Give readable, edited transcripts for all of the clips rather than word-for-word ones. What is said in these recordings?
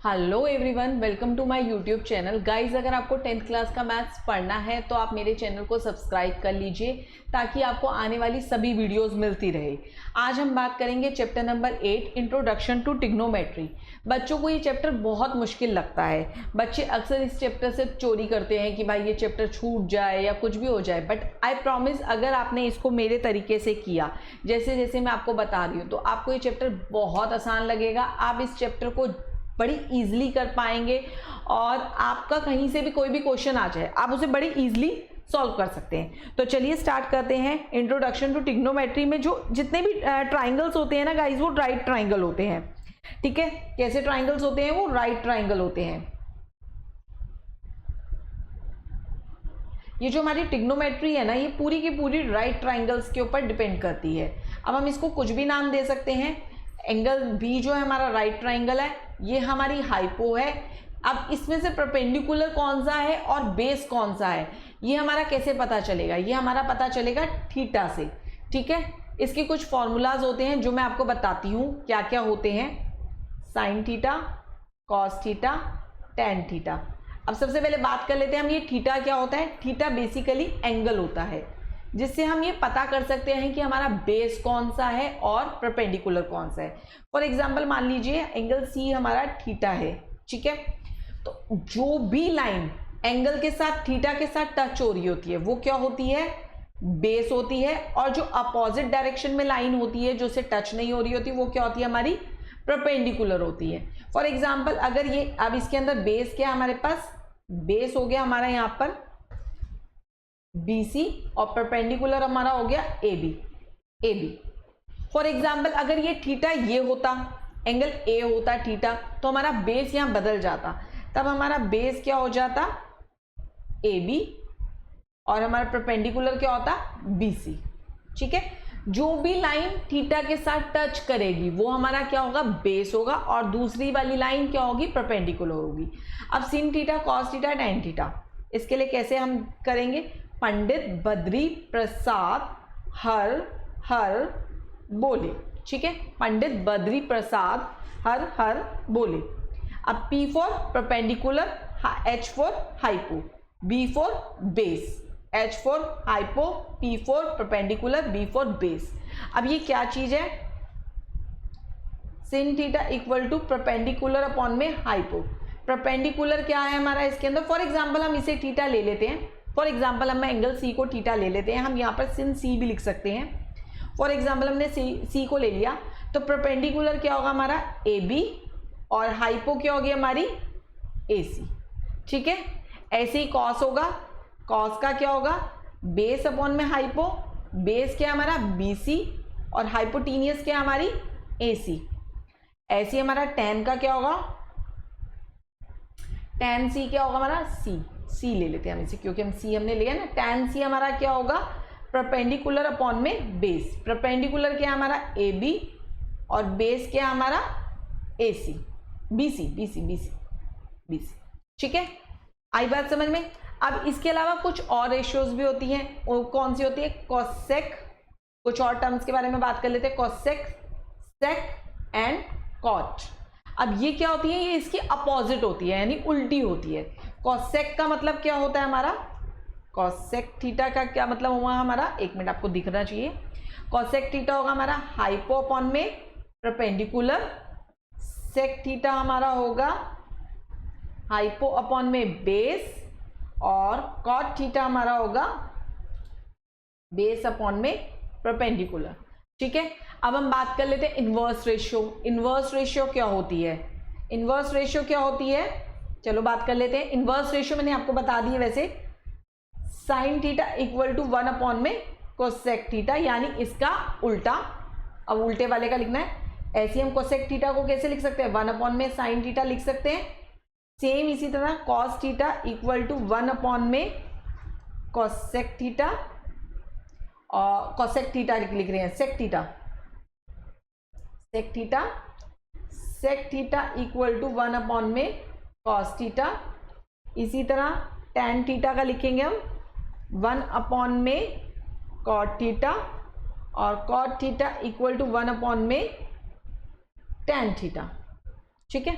Hello everyone, welcome to my YouTube channel. Guys, अगर आपको 10th class का maths पढ़ना है तो आप मेरे चैनल को सब्सक्राइब कर लीजिए ताकि आपको आने वाली सभी वीडियोस मिलती रहे। आज हम बात करेंगे chapter number 8, introduction to trigonometry. बच्चों को ये चैप्टर बहुत मुश्किल लगता है। बच्चे अक्सर इस चैप्टर से चोरी करते हैं कि भाई ये चैप्टर छूट जाए या कुछ भी हो जाए, बट आई प्रॉमिस अगर आपने इसको मेरे तरीके से किया, जैसे जैसे मैं आपको बता रही हूँ, तो आपको ये चैप्टर बहुत आसान लगेगा। आप इस चैप्टर को बड़ी इजीली कर पाएंगे और आपका कहीं से भी कोई भी क्वेश्चन आ जाए आप उसे बड़ी इजीली सॉल्व कर सकते हैं। तो चलिए स्टार्ट करते हैं। इंट्रोडक्शन टू ट्रिग्नोमेट्री में जो जितने भी ट्राइंगल्स होते हैं ना गाइस, वो राइट ट्राइंगल होते हैं। ठीक है, कैसे ट्राइंगल्स होते हैं? वो राइट ट्राइंगल होते हैं। ये जो हमारी ट्रिग्नोमेट्री है ना, ये पूरी की पूरी राइट ट्राइंगल्स के ऊपर डिपेंड करती है। अब हम इसको कुछ भी नाम दे सकते हैं। एंगल बी जो है हमारा राइट ट्राइंगल है, ये हमारी हाइपो है। अब इसमें से परपेंडिकुलर कौन सा है और बेस कौन सा है, ये हमारा कैसे पता चलेगा? ये हमारा पता चलेगा थीटा से। ठीक है, इसके कुछ फॉर्मूलाज होते हैं जो मैं आपको बताती हूँ क्या क्या होते हैं। Sine theta, cos theta, tan theta. अब सबसे पहले बात कर लेते हैं हम, ये थीटा क्या होता है। थीटा बेसिकली एंगल होता है जिससे हम ये पता कर सकते हैं कि हमारा बेस कौन सा है और परपेंडिकुलर कौन सा है। फॉर एग्जांपल मान लीजिए एंगल सी हमारा थीटा है। ठीक है, तो जो भी लाइन एंगल के साथ थीटा के साथ टच हो रही होती है वो क्या होती है? बेस होती है। और जो अपोजिट डायरेक्शन में लाइन होती है जो उससे टच नहीं हो रही होती, वो क्या होती है? हमारी परपेंडिकुलर होती है। फॉर एग्जाम्पल अगर ये, अब इसके अंदर बेस क्या हमारे पास? बेस हो गया हमारा यहाँ पर BC और परपेंडिकुलर हमारा हो गया AB। फॉर एग्जाम्पल अगर ये थीटा ये होता, एंगल A होता थीटा, तो हमारा बेस यहां बदल जाता। तब हमारा बेस क्या हो जाता? AB और हमारा परपेंडिकुलर क्या होता? BC। ठीक है, जो भी लाइन थीटा के साथ टच करेगी वो हमारा क्या होगा? बेस होगा। और दूसरी वाली लाइन क्या होगी? परपेंडिकुलर होगी। अब sin theta, cos theta, tan theta, इसके लिए कैसे हम करेंगे? पंडित बद्री प्रसाद हर हर बोले। ठीक है, पंडित बद्री प्रसाद हर हर बोले। अब P for perpendicular, H for hypo, B for base, H for hypo, P for perpendicular, B for base. अब ये क्या चीज है? Sin theta equal to perpendicular upon में हाइपो। परपेंडिकुलर क्या है हमारा इसके अंदर? फॉर एग्जाम्पल हम इसे थीटा ले लेते हैं। फॉर एग्जाम्पल हम एंगल सी को थीटा ले लेते हैं। हम यहाँ पर सिन सी भी लिख सकते हैं। फॉर एग्जाम्पल हमने सी को ले लिया, तो परपेंडिकुलर क्या होगा हमारा? AB और हाइपो क्या होगी हमारी? AC। ठीक है, ऐसे ही कॉस होगा। कॉस का क्या होगा? बेस अपॉन में हाइपो, बेस क्या हमारा? BC और हाइपोटीनियस क्या हमारी? AC। ऐसे हमारा टेन का क्या होगा? टेन सी क्या होगा हमारा? सी ले लेते हैं हम इसे, क्योंकि हम सी हमने लिया ना। टेन सी हमारा क्या होगा? परपेंडिकुलर अपॉन में बेस। परपेंडिकुलर क्या हमारा? AB और बेस क्या हमारा? AC, BC। ठीक है, आई बात समझ में? अब इसके अलावा कुछ और रेशियोज भी होती हैं। वो कौन सी होती है? कॉसेक। कुछ और टर्म्स के बारे में बात कर लेते हैं। Cosec, sec and cot. अब ये क्या होती है? ये इसकी अपोजिट होती है, यानी उल्टी होती है। कॉसेक का मतलब क्या होता है हमारा? कॉसेक थीटा का क्या मतलब हुआ हमारा? एक मिनट, आपको दिखना चाहिए। कॉसेक थीटा होगा हमारा हाइपो अपॉन में परपेंडिकुलर। सेक थीटा हमारा होगा हाइपो अपॉन में बेस। और कॉट थीटा हमारा होगा बेस अपॉन में परपेंडिकुलर। ठीक है, अब हम बात कर लेते हैं इनवर्स रेशियो। इनवर्स रेशियो क्या होती है? इनवर्स रेशियो क्या होती है? चलो बात कर लेते हैं। इनवर्स रेशियो मैंने आपको बता दी है वैसे। Sine theta equal to 1 upon में कोसेक थीटा, यानी इसका उल्टा। अब उल्टे वाले का लिखना है। ऐसे हम कोसेक थीटा को कैसे लिख सकते हैं? 1 अपॉन में साइन थीटा लिख सकते हैं। सेम इसी तरह cos theta equal to 1 upon में कोसेक थीटा, और कोसेक थीटा लिख रहे हैं, sec theta. Sec theta, sec theta equal to 1 upon में कॉस थीटा। इसी तरह टेन थीटा का लिखेंगे हम 1 अपॉन में कॉट थीटा, और cot theta equal to 1 upon में टेन थीटा। ठीक है,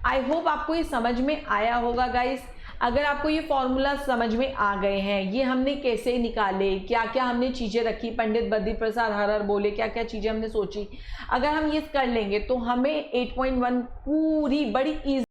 आई होप आपको ये समझ में आया होगा गाइस। अगर आपको ये फॉर्मूला समझ में आ गए हैं, ये हमने कैसे निकाले, क्या क्या हमने चीज़ें रखी, पंडित बद्री प्रसाद हर हर बोले, क्या क्या चीज़ें हमने सोची, अगर हम ये कर लेंगे तो हमें 8.1 पूरी बड़ी ईजी